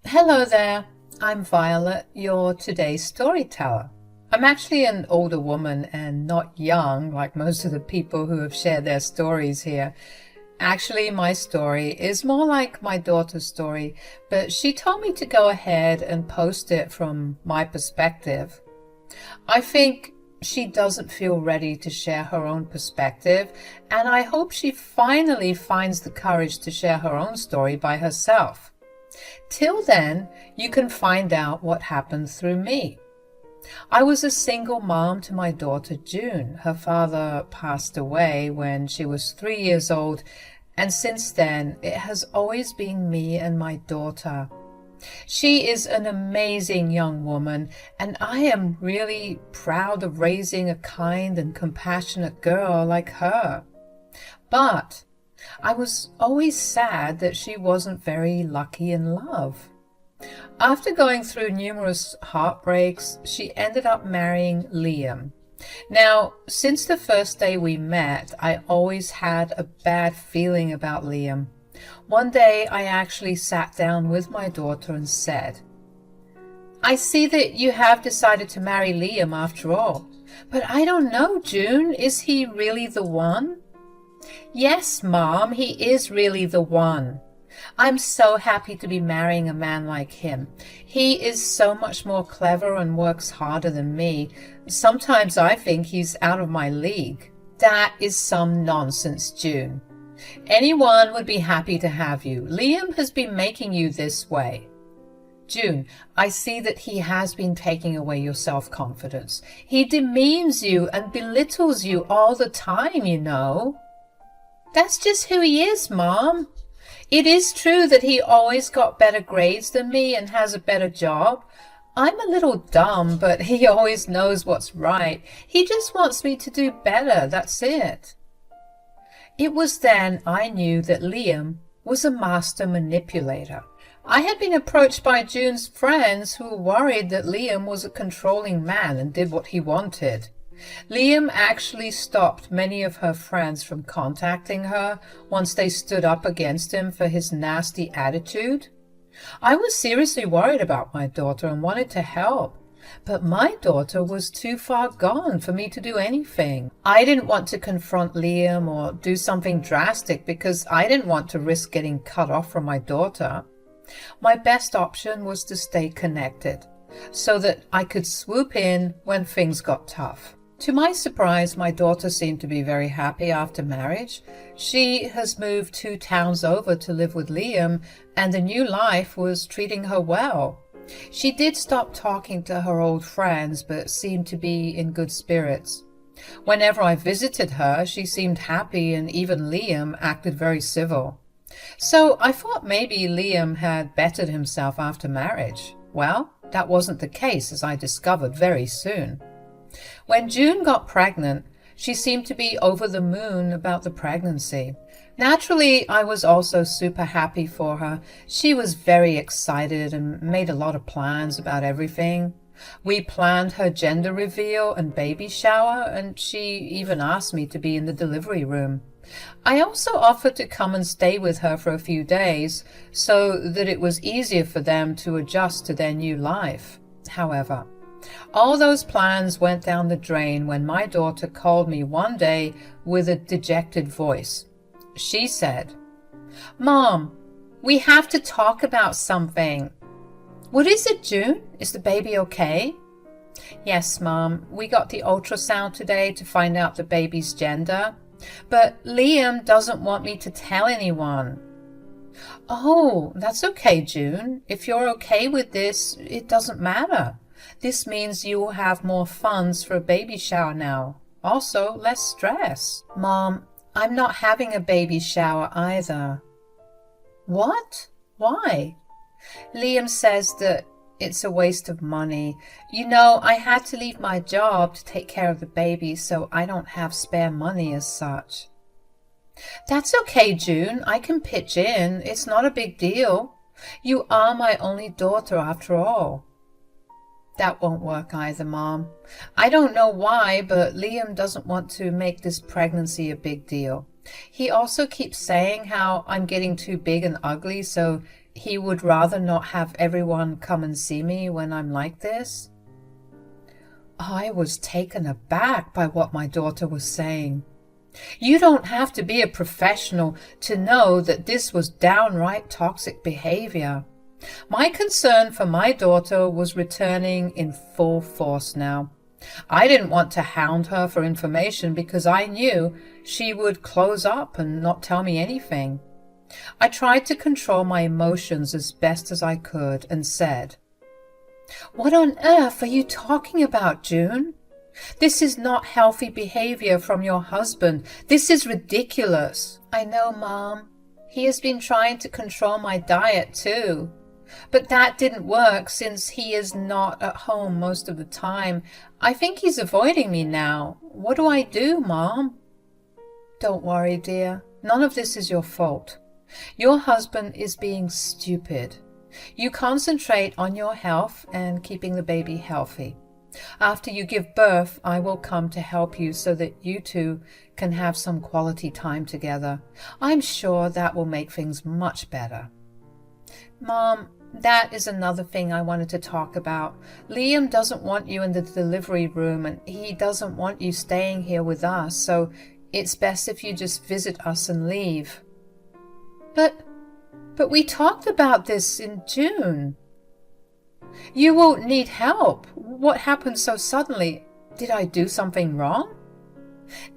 Hello there, I'm Violet, your today's storyteller. I'm actually an older woman and not young like most of the people who have shared their stories here. Actually, my story is more like my daughter's story, but she told me to go ahead and post it from my perspective. I think she doesn't feel ready to share her own perspective, and I hope she finally finds the courage to share her own story by herself. Till then, you can find out what happened through me. I was a single mom to my daughter June. Her father passed away when she was 3 years old, and since then it has always been me and my daughter. She is an amazing young woman, and I am really proud of raising a kind and compassionate girl like her. But I was always sad that she wasn't very lucky in love. After going through numerous heartbreaks, she ended up marrying Liam. Now, since the first day we met, I always had a bad feeling about Liam. One day I actually sat down with my daughter and said, "I see that you have decided to marry Liam after all, but I don't know, June, is he really the one?" "Yes, Mom, he is really the one. I'm so happy to be marrying a man like him. He is so much more clever and works harder than me. Sometimes I think he's out of my league." "That is some nonsense, June. Anyone would be happy to have you. Liam has been making you this way." "June, I see that he has been taking away your self-confidence. He demeans you and belittles you all the time, you know." "That's just who he is, Mom. It is true that he always got better grades than me and has a better job. I'm a little dumb, but he always knows what's right. He just wants me to do better, that's it." It was then I knew that Liam was a master manipulator. I had been approached by June's friends who were worried that Liam was a controlling man and did what he wanted. Liam actually stopped many of her friends from contacting her once they stood up against him for his nasty attitude. I was seriously worried about my daughter and wanted to help, but my daughter was too far gone for me to do anything. I didn't want to confront Liam or do something drastic because I didn't want to risk getting cut off from my daughter. My best option was to stay connected so that I could swoop in when things got tough. To my surprise, my daughter seemed to be very happy after marriage. She has moved 2 towns over to live with Liam, and the new life was treating her well. She did stop talking to her old friends, but seemed to be in good spirits. Whenever I visited her, she seemed happy, and even Liam acted very civil. So I thought maybe Liam had bettered himself after marriage. Well, that wasn't the case, as I discovered very soon. When June got pregnant, she seemed to be over the moon about the pregnancy. Naturally, I was also super happy for her. She was very excited and made a lot of plans about everything. We planned her gender reveal and baby shower, and she even asked me to be in the delivery room. I also offered to come and stay with her for a few days so that it was easier for them to adjust to their new life. However, all those plans went down the drain when my daughter called me one day with a dejected voice. She said, "Mom, we have to talk about something." "What is it, June? Is the baby okay?" "Yes, Mom. We got the ultrasound today to find out the baby's gender, but Liam doesn't want me to tell anyone." "Oh, that's okay, June. If you're okay with this, it doesn't matter. This means you will have more funds for a baby shower now. Also, less stress." "Mom, I'm not having a baby shower either." "What? Why?" "Liam says that it's a waste of money. You know, I had to leave my job to take care of the baby, so I don't have spare money as such." "That's okay, June. I can pitch in. It's not a big deal. You are my only daughter after all." "That won't work either, Mom. I don't know why, but Liam doesn't want to make this pregnancy a big deal. He also keeps saying how I'm getting too big and ugly, so he would rather not have everyone come and see me when I'm like this? I was taken aback by what my daughter was saying. You don't have to be a professional to know that this was downright toxic behavior. My concern for my daughter was returning in full force now. I didn't want to hound her for information because I knew she would close up and not tell me anything. I tried to control my emotions as best as I could and said, "What on earth are you talking about, June? This is not healthy behavior from your husband. This is ridiculous." "I know, Mom. He has been trying to control my diet too. But that didn't work since he is not at home most of the time. I think he's avoiding me now. What do I do, Mom?" "Don't worry, dear. None of this is your fault. Your husband is being stupid. You concentrate on your health and keeping the baby healthy. After you give birth, I will come to help you so that you two can have some quality time together. I'm sure that will make things much better." "Mom, that is another thing I wanted to talk about. Liam doesn't want you in the delivery room and he doesn't want you staying here with us, so it's best if you just visit us and leave." But we talked about this in June." "You will need help. What happened so suddenly? Did I do something wrong?"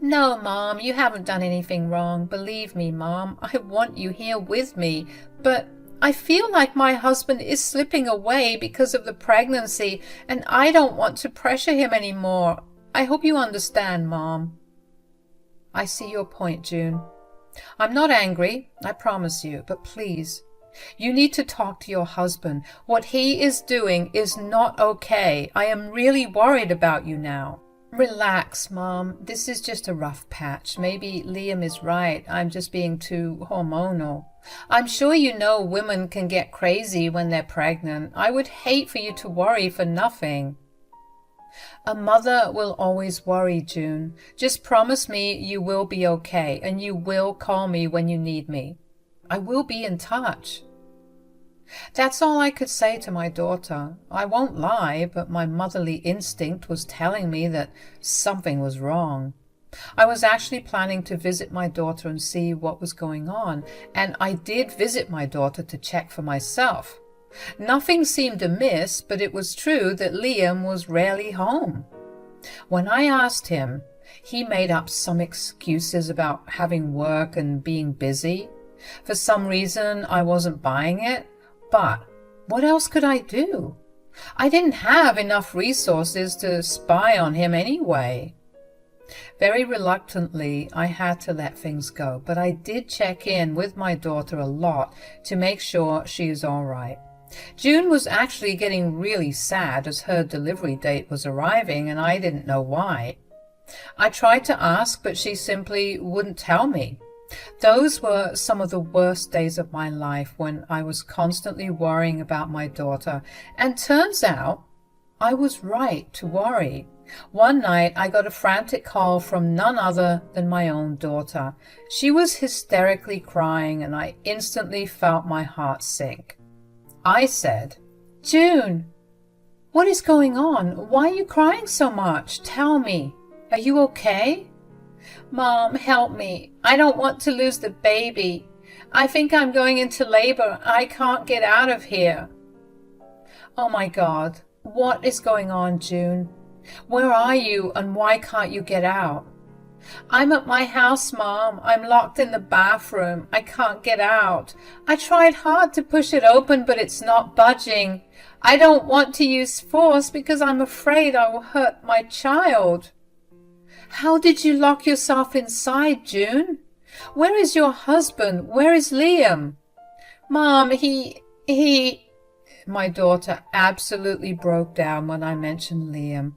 "No, Mom, you haven't done anything wrong. Believe me, Mom, I want you here with me. But I feel like my husband is slipping away because of the pregnancy, and I don't want to pressure him anymore. I hope you understand, Mom." "I see your point, June. I'm not angry, I promise you, but please, you need to talk to your husband. What he is doing is not okay. I am really worried about you now." "Relax, Mom. This is just a rough patch. Maybe Liam is right. I'm just being too hormonal. I'm sure you know women can get crazy when they're pregnant. I would hate for you to worry for nothing." "A mother will always worry, June. Just promise me you will be okay and you will call me when you need me. I will be in touch." That's all I could say to my daughter. I won't lie, but my motherly instinct was telling me that something was wrong. I was actually planning to visit my daughter and see what was going on, and I did visit my daughter to check for myself. Nothing seemed amiss, but it was true that Liam was rarely home. When I asked him, he made up some excuses about having work and being busy. For some reason, I wasn't buying it, but what else could I do? I didn't have enough resources to spy on him anyway. Very reluctantly, I had to let things go, but I did check in with my daughter a lot to make sure she is all right. June was actually getting really sad as her delivery date was arriving, and I didn't know why. I tried to ask, but she simply wouldn't tell me. Those were some of the worst days of my life when I was constantly worrying about my daughter, and turns out I was right to worry. One night I got a frantic call from none other than my own daughter. She was hysterically crying, and I instantly felt my heart sink. I said, "June, what is going on? Why are you crying so much? Tell me. Are you okay?" "Mom, help me. I don't want to lose the baby. I think I'm going into labor. I can't get out of here." "Oh my God, what is going on, June? Where are you and why can't you get out?" "I'm at my house, Mom. I'm locked in the bathroom. I can't get out. I tried hard to push it open, but it's not budging. I don't want to use force because I'm afraid I will hurt my child." "How did you lock yourself inside, June? Where is your husband? Where is Liam?" "Mom, he... My daughter absolutely broke down when I mentioned Liam.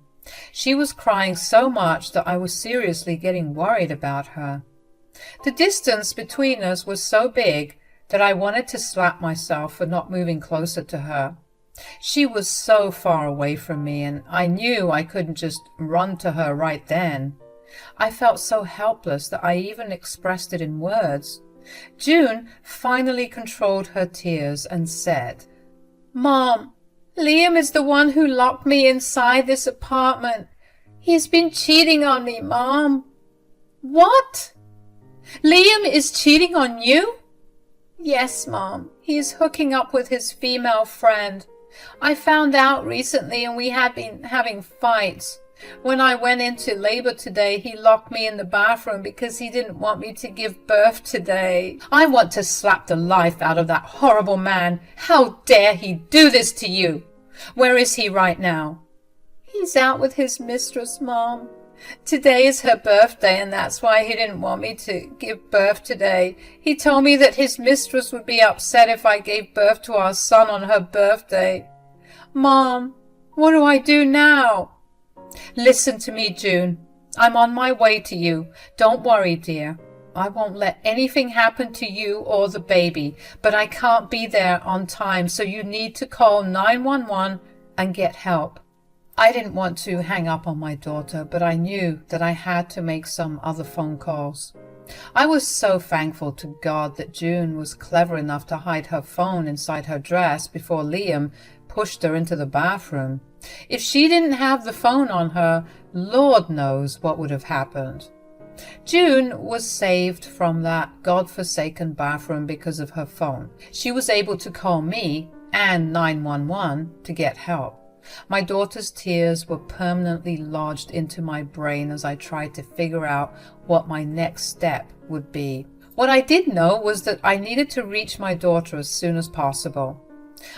She was crying so much that I was seriously getting worried about her. The distance between us was so big that I wanted to slap myself for not moving closer to her. She was so far away from me, and I knew I couldn't just run to her right then. I felt so helpless that I even expressed it in words. June finally controlled her tears and said, "Mom, Liam is the one who locked me inside this apartment. He's been cheating on me, Mom." "What? Liam is cheating on you?" "Yes, Mom. He is hooking up with his female friend. I found out recently and we had been having fights. When I went into labor today, he locked me in the bathroom because he didn't want me to give birth today. I want to slap the life out of that horrible man. How dare he do this to you? Where is he right now?" "He's out with his mistress, Mom. Today is her birthday and that's why he didn't want me to give birth today. He told me that his mistress would be upset if I gave birth to our son on her birthday. Mom, what do I do now?" "Listen to me, June. I'm on my way to you. Don't worry, dear. I won't let anything happen to you or the baby, but I can't be there on time, so you need to call 911 and get help." I didn't want to hang up on my daughter, but I knew that I had to make some other phone calls. I was so thankful to God that June was clever enough to hide her phone inside her dress before Liam pushed her into the bathroom. If she didn't have the phone on her, Lord knows what would have happened. June was saved from that God-forsaken bathroom because of her phone. She was able to call me and 911 to get help. My daughter's tears were permanently lodged into my brain as I tried to figure out what my next step would be. What I did know was that I needed to reach my daughter as soon as possible.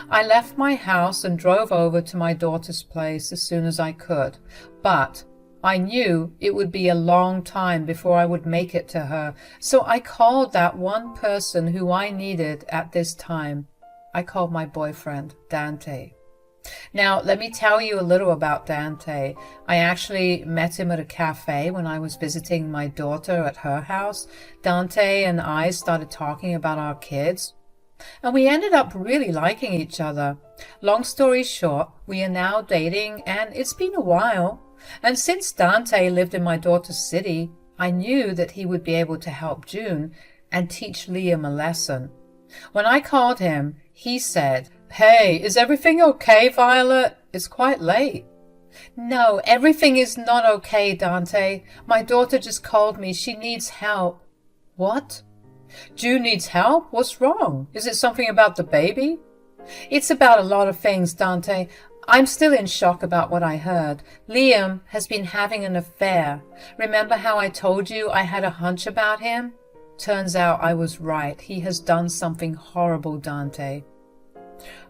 I left my house and drove over to my daughter's place as soon as I could, but I knew it would be a long time before I would make it to her, so I called that one person who I needed at this time. I called my boyfriend, Dante. Now, let me tell you a little about Dante. I actually met him at a cafe when I was visiting my daughter at her house. Dante and I started talking about our kids, and we ended up really liking each other. Long story short, we are now dating, and it's been a while. And since Dante lived in my daughter's city, I knew that he would be able to help June and teach Liam a lesson. When I called him, he said, "Hey, is everything okay, Violet? It's quite late." "No, everything is not okay, Dante. My daughter just called me. She needs help." "What? June needs help? What's wrong? Is it something about the baby?" "It's about a lot of things, Dante. I'm still in shock about what I heard. Liam has been having an affair. Remember how I told you I had a hunch about him? Turns out I was right. He has done something horrible, Dante."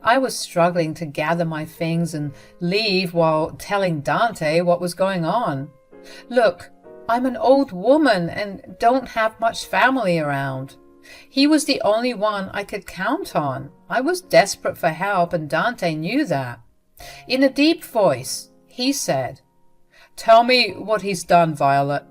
I was struggling to gather my things and leave while telling Dante what was going on. Look, I'm an old woman and don't have much family around. He was the only one I could count on. I was desperate for help, and Dante knew that. In a deep voice, he said, "Tell me what he's done, Violet."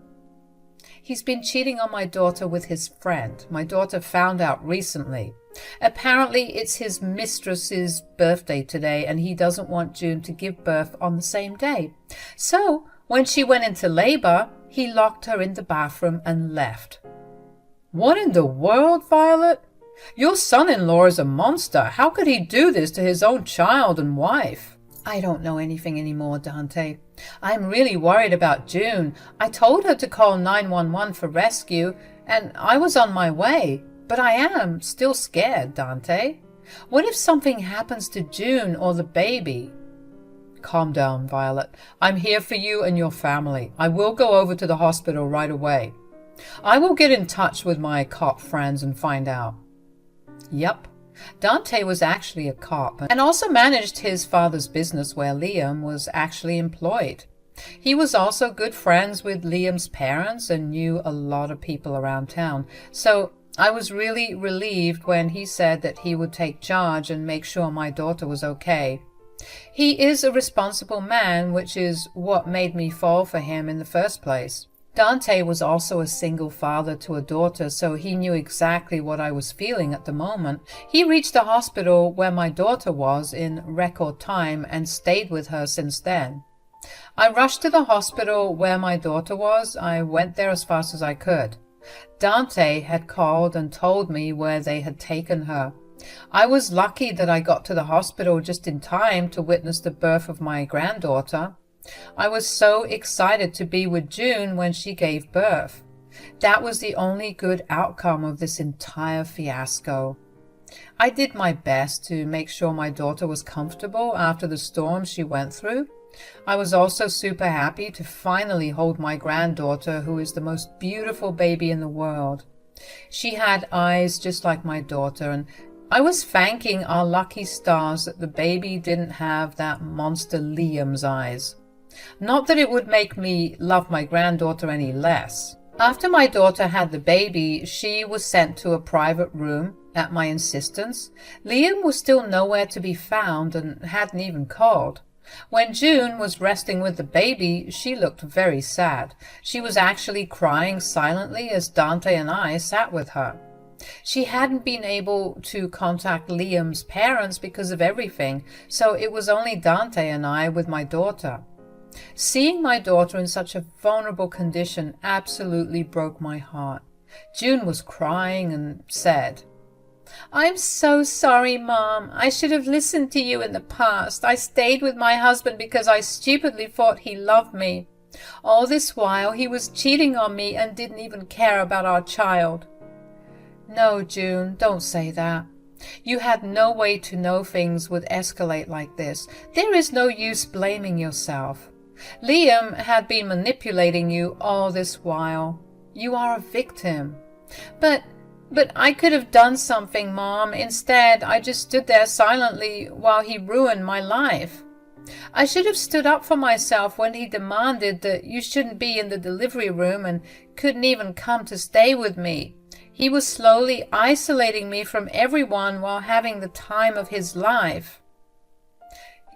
"He's been cheating on my daughter with his friend. My daughter found out recently. Apparently it's his mistress's birthday today, and he doesn't want June to give birth on the same day. So when she went into labor, he locked her in the bathroom and left." "What in the world, Violet? Your son-in-law is a monster. How could he do this to his own child and wife?" "I don't know anything anymore, Dante. I'm really worried about June. I told her to call 911 for rescue, and I was on my way. But I am still scared, Dante. What if something happens to June or the baby?" "Calm down, Violet. I'm here for you and your family. I will go over to the hospital right away. I will get in touch with my cop friends and find out." Yep. Dante was actually a cop and also managed his father's business where Liam was actually employed. He was also good friends with Liam's parents and knew a lot of people around town. So I was really relieved when he said that he would take charge and make sure my daughter was okay. He is a responsible man, which is what made me fall for him in the first place. Dante was also a single father to a daughter, so he knew exactly what I was feeling at the moment. He reached the hospital where my daughter was in record time and stayed with her since then. I rushed to the hospital where my daughter was. I went there as fast as I could. Dante had called and told me where they had taken her. I was lucky that I got to the hospital just in time to witness the birth of my granddaughter. I was so excited to be with June when she gave birth. That was the only good outcome of this entire fiasco. I did my best to make sure my daughter was comfortable after the storm she went through. I was also super happy to finally hold my granddaughter, who is the most beautiful baby in the world. She had eyes just like my daughter, and I was thanking our lucky stars that the baby didn't have that monster Liam's eyes. Not that it would make me love my granddaughter any less. After my daughter had the baby, she was sent to a private room at my insistence. Liam was still nowhere to be found and hadn't even called. When June was resting with the baby, she looked very sad. She was actually crying silently as Dante and I sat with her. She hadn't been able to contact Liam's parents because of everything, so it was only Dante and I with my daughter. Seeing my daughter in such a vulnerable condition absolutely broke my heart. June was crying and said, "I'm so sorry, Mom. I should have listened to you in the past. I stayed with my husband because I stupidly thought he loved me. All this while he was cheating on me and didn't even care about our child." "No, June, don't say that. You had no way to know things would escalate like this. There is no use blaming yourself. Liam had been manipulating you all this while. You are a victim." But I could have done something, Mom. Instead, I just stood there silently while he ruined my life. I should have stood up for myself when he demanded that you shouldn't be in the delivery room and couldn't even come to stay with me. He was slowly isolating me from everyone while having the time of his life.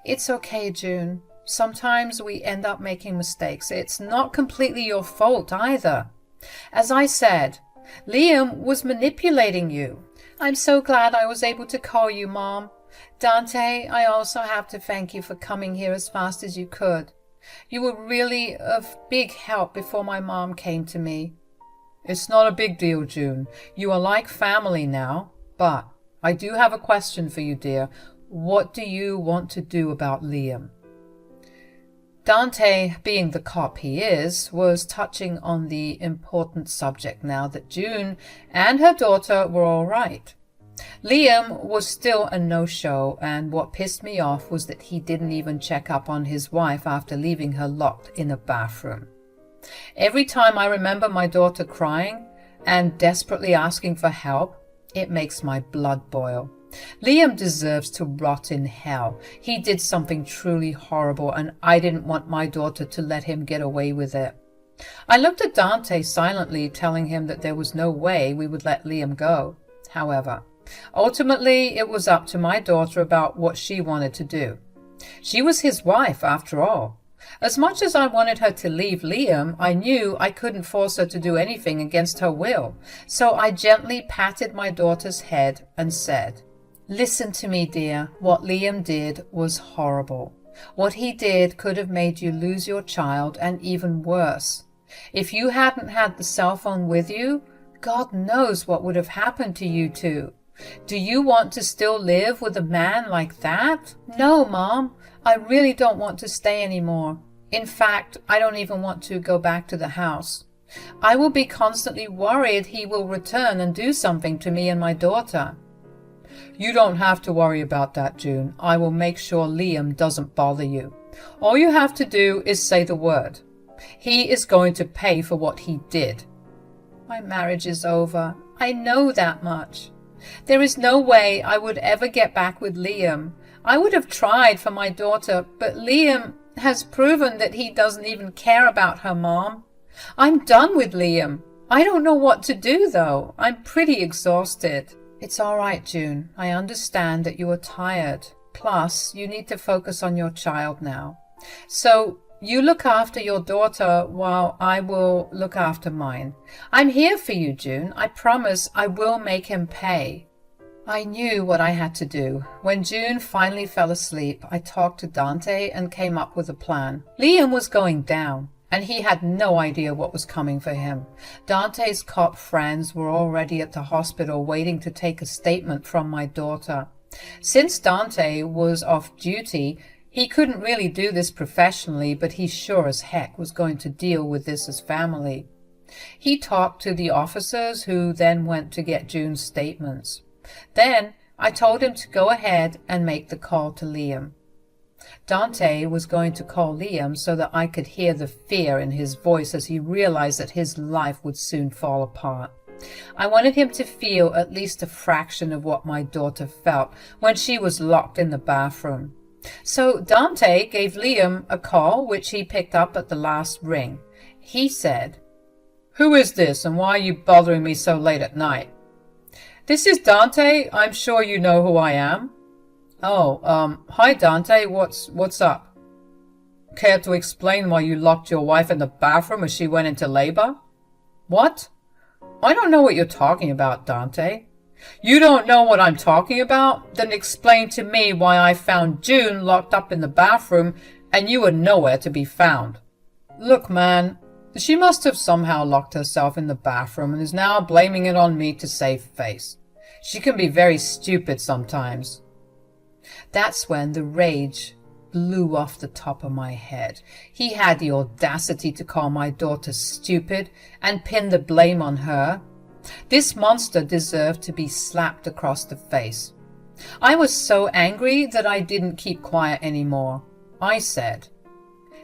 It's okay, June. Sometimes we end up making mistakes. It's not completely your fault either. As I said, Liam was manipulating you. I'm so glad I was able to call you, Mom. Dante, I also have to thank you for coming here as fast as you could. You were really of big help before my mom came to me. It's not a big deal, June. You are like family now. But I do have a question for you, dear. What do you want to do about Liam? Dante, being the cop he is, was touching on the important subject now that June and her daughter were all right. Liam was still a no-show, and what pissed me off was that he didn't even check up on his wife after leaving her locked in a bathroom. Every time I remember my daughter crying and desperately asking for help, it makes my blood boil. Liam deserves to rot in hell. He did something truly horrible, and I didn't want my daughter to let him get away with it. I looked at Dante silently, telling him that there was no way we would let Liam go. However, ultimately it was up to my daughter about what she wanted to do. She was his wife, after all. As much as I wanted her to leave Liam, I knew I couldn't force her to do anything against her will. So I gently patted my daughter's head and said, "Listen to me, dear. What Liam did was horrible. What he did could have made you lose your child, and even worse. If you hadn't had the cell phone with you, God knows what would have happened to you two. Do you want to still live with a man like that?" "No, Mom. I really don't want to stay anymore. In fact, I don't even want to go back to the house. I will be constantly worried he will return and do something to me and my daughter." "You don't have to worry about that, June. I will make sure Liam doesn't bother you. All you have to do is say the word. He is going to pay for what he did." "My marriage is over. I know that much. There is no way I would ever get back with Liam. I would have tried for my daughter, but Liam has proven that he doesn't even care about her, Mom. I'm done with Liam. I don't know what to do, though. I'm pretty exhausted." "It's all right, June. I understand that you are tired. Plus, you need to focus on your child now. So you look after your daughter while I will look after mine. I'm here for you, June. I promise I will make him pay." I knew what I had to do. When June finally fell asleep, I talked to Dante and came up with a plan. Liam was going down. and he had no idea what was coming for him. Dante's cop friends were already at the hospital waiting to take a statement from my daughter. Since Dante was off duty, he couldn't really do this professionally, but he sure as heck was going to deal with this as family. He talked to the officers, who then went to get June's statements. Then I told him to go ahead and make the call to Liam. Dante was going to call Liam so that I could hear the fear in his voice as he realized that his life would soon fall apart. I wanted him to feel at least a fraction of what my daughter felt when she was locked in the bathroom. So Dante gave Liam a call, which he picked up at the last ring. He said, "Who is this, and why are you bothering me so late at night?" "This is Dante. I'm sure you know who I am." "Oh, hi Dante, what's up?" "Care to explain why you locked your wife in the bathroom as she went into labor?" "What? I don't know what you're talking about, Dante." "You don't know what I'm talking about? Then explain to me why I found June locked up in the bathroom and you were nowhere to be found." "Look, man, she must have somehow locked herself in the bathroom and is now blaming it on me to save face. She can be very stupid sometimes." That's when the rage blew off the top of my head. He had the audacity to call my daughter stupid and pin the blame on her. This monster deserved to be slapped across the face. I was so angry that I didn't keep quiet anymore. I said,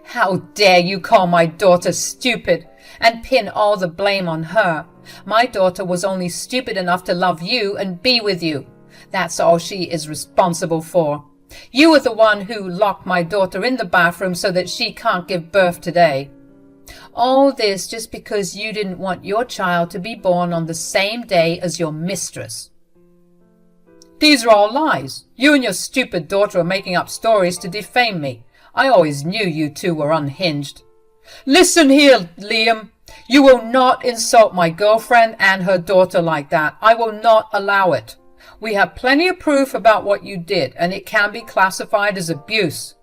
"How dare you call my daughter stupid and pin all the blame on her? My daughter was only stupid enough to love you and be with you. That's all she is responsible for. You were the one who locked my daughter in the bathroom so that she can't give birth today. All this just because you didn't want your child to be born on the same day as your mistress." "These are all lies. You and your stupid daughter are making up stories to defame me. I always knew you two were unhinged." "Listen here, Liam. You will not insult my girlfriend and her daughter like that. I will not allow it. We have plenty of proof about what you did, and it can be classified as abuse."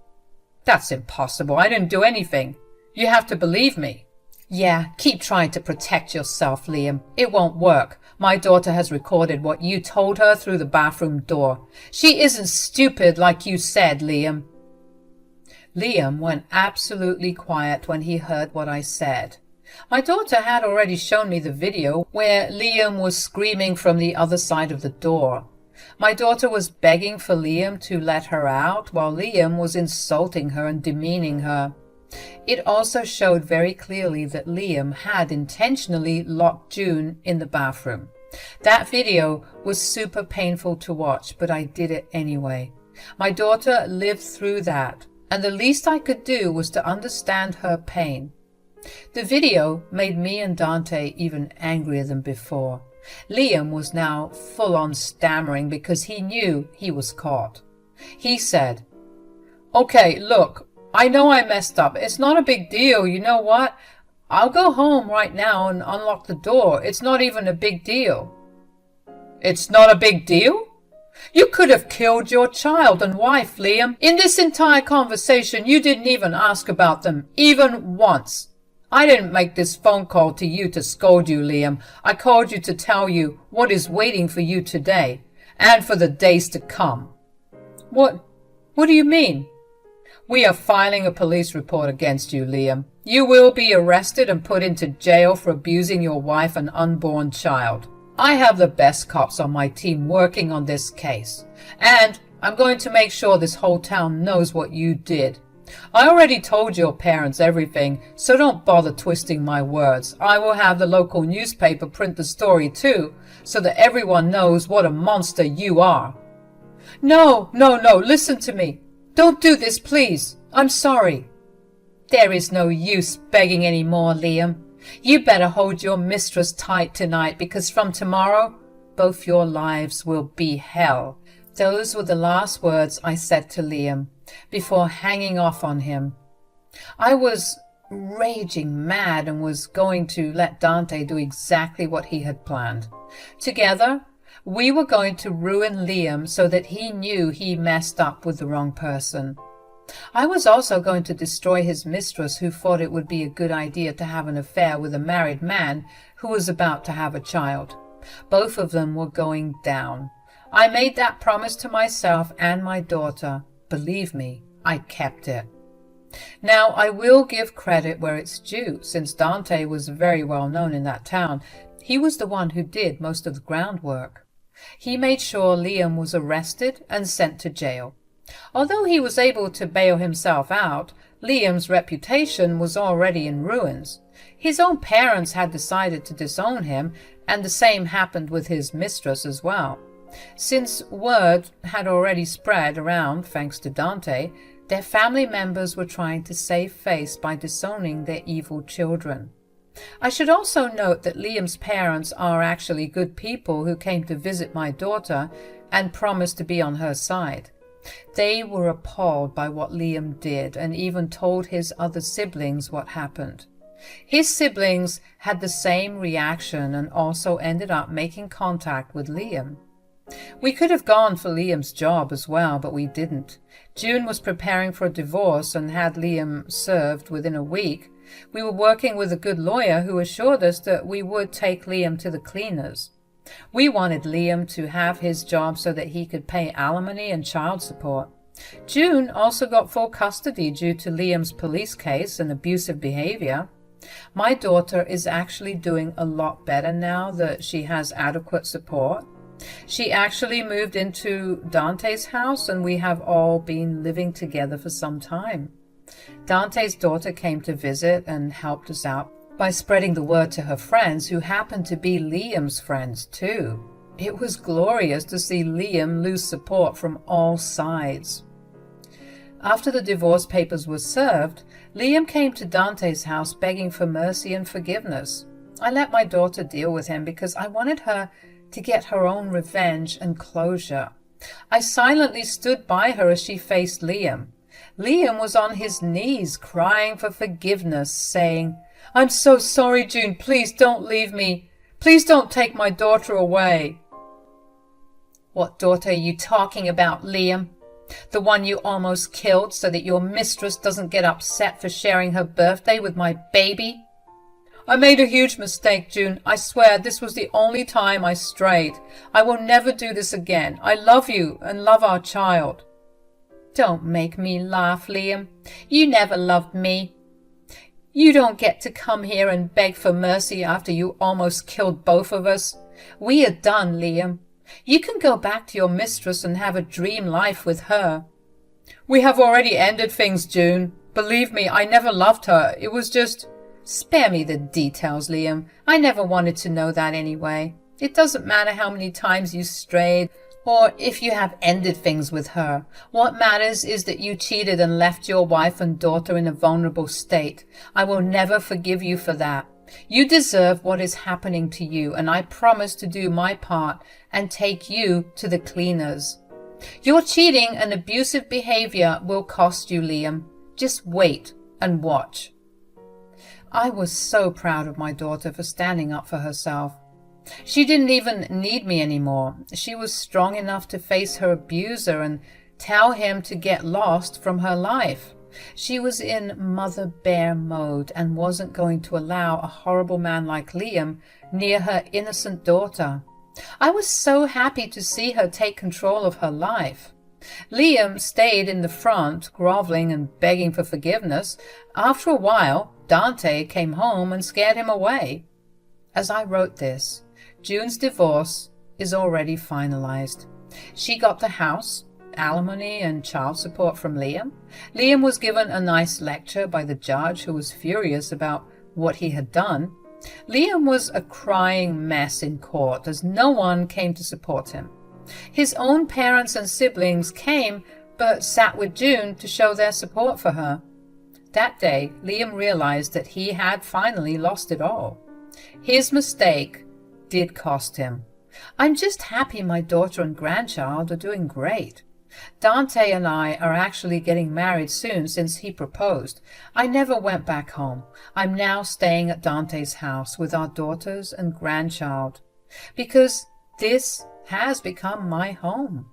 "That's impossible. I didn't do anything. You have to believe me." "Yeah, keep trying to protect yourself, Liam. It won't work. My daughter has recorded what you told her through the bathroom door. She isn't stupid like you said, Liam." Liam went absolutely quiet when he heard what I said. My daughter had already shown me the video where Liam was screaming from the other side of the door. My daughter was begging for Liam to let her out, while Liam was insulting her and demeaning her. It also showed very clearly that Liam had intentionally locked June in the bathroom. That video was super painful to watch, but I did it anyway. My daughter lived through that, and the least I could do was to understand her pain. The video made me and Dante even angrier than before. Liam was now full-on stammering because he knew he was caught. He said, "Okay, look, I know I messed up. It's not a big deal. You know what? I'll go home right now and unlock the door. It's not even a big deal." "It's not a big deal? You could have killed your child and wife, Liam. In this entire conversation, you didn't even ask about them, even once. I didn't make this phone call to you to scold you, Liam. I called you to tell you what is waiting for you today and for the days to come." What do you mean?" "We are filing a police report against you, Liam. You will be arrested and put into jail for abusing your wife and unborn child. I have the best cops on my team working on this case, and I'm going to make sure this whole town knows what you did. I already told your parents everything, so don't bother twisting my words. I will have the local newspaper print the story too, so that everyone knows what a monster you are." No, listen to me. Don't do this, please. I'm sorry." "There is no use begging any more, Liam. You better hold your mistress tight tonight, because from tomorrow, both your lives will be hell." Those were the last words I said to Liam before hanging off on him. I was raging mad and was going to let Dante do exactly what he had planned. Together, we were going to ruin Liam so that he knew he messed up with the wrong person. I was also going to destroy his mistress, who thought it would be a good idea to have an affair with a married man who was about to have a child. Both of them were going down. I made that promise to myself and my daughter. Believe me, I kept it. Now, I will give credit where it's due, since Dante was very well known in that town. He was the one who did most of the groundwork. He made sure Liam was arrested and sent to jail. Although he was able to bail himself out, Liam's reputation was already in ruins. His own parents had decided to disown him, and the same happened with his mistress as well. Since word had already spread around, thanks to Dante, their family members were trying to save face by disowning their evil children. I should also note that Liam's parents are actually good people who came to visit my daughter and promised to be on her side. They were appalled by what Liam did and even told his other siblings what happened. His siblings had the same reaction and also ended up making contact with Liam. We could have gone for Liam's job as well, but we didn't. June was preparing for a divorce and had Liam served within a week. We were working with a good lawyer who assured us that we would take Liam to the cleaners. We wanted Liam to have his job so that he could pay alimony and child support. June also got full custody due to Liam's police case and abusive behavior. My daughter is actually doing a lot better now that she has adequate support. She actually moved into Dante's house, and we have all been living together for some time. Dante's daughter came to visit and helped us out by spreading the word to her friends, who happened to be Liam's friends too. It was glorious to see Liam lose support from all sides. After the divorce papers were served, Liam came to Dante's house begging for mercy and forgiveness. I let my daughter deal with him because I wanted her to get her own revenge and closure. I silently stood by her as she faced Liam. Liam was on his knees crying for forgiveness, saying, "I'm so sorry, June. Please don't leave me. Please don't take my daughter away." "What daughter are you talking about, Liam? The one you almost killed so that your mistress doesn't get upset for sharing her birthday with my baby?" "I made a huge mistake, June. I swear this was the only time I strayed. I will never do this again. I love you and love our child." "Don't make me laugh, Liam. You never loved me. You don't get to come here and beg for mercy after you almost killed both of us. We are done, Liam. You can go back to your mistress and have a dream life with her." "We have already ended things, June. Believe me, I never loved her. It was just—" "Spare me the details, Liam. I never wanted to know that anyway. It doesn't matter how many times you strayed or if you have ended things with her. What matters is that you cheated and left your wife and daughter in a vulnerable state. I will never forgive you for that. You deserve what is happening to you, and I promise to do my part and take you to the cleaners. Your cheating and abusive behavior will cost you, Liam. Just wait and watch." I was so proud of my daughter for standing up for herself. She didn't even need me anymore. She was strong enough to face her abuser and tell him to get lost from her life. She was in mother bear mode and wasn't going to allow a horrible man like Liam near her innocent daughter. I was so happy to see her take control of her life. Liam stayed in the front, groveling and begging for forgiveness. After a while, Dante came home and scared him away. As I wrote this, June's divorce is already finalized. She got the house, alimony and child support from Liam. Liam was given a nice lecture by the judge, who was furious about what he had done. Liam was a crying mess in court as no one came to support him. His own parents and siblings came but sat with June to show their support for her. That day, Liam realized that he had finally lost it all. His mistake did cost him. I'm just happy my daughter and grandchild are doing great. Dante and I are actually getting married soon since he proposed. I never went back home. I'm now staying at Dante's house with our daughters and grandchild because this has become my home.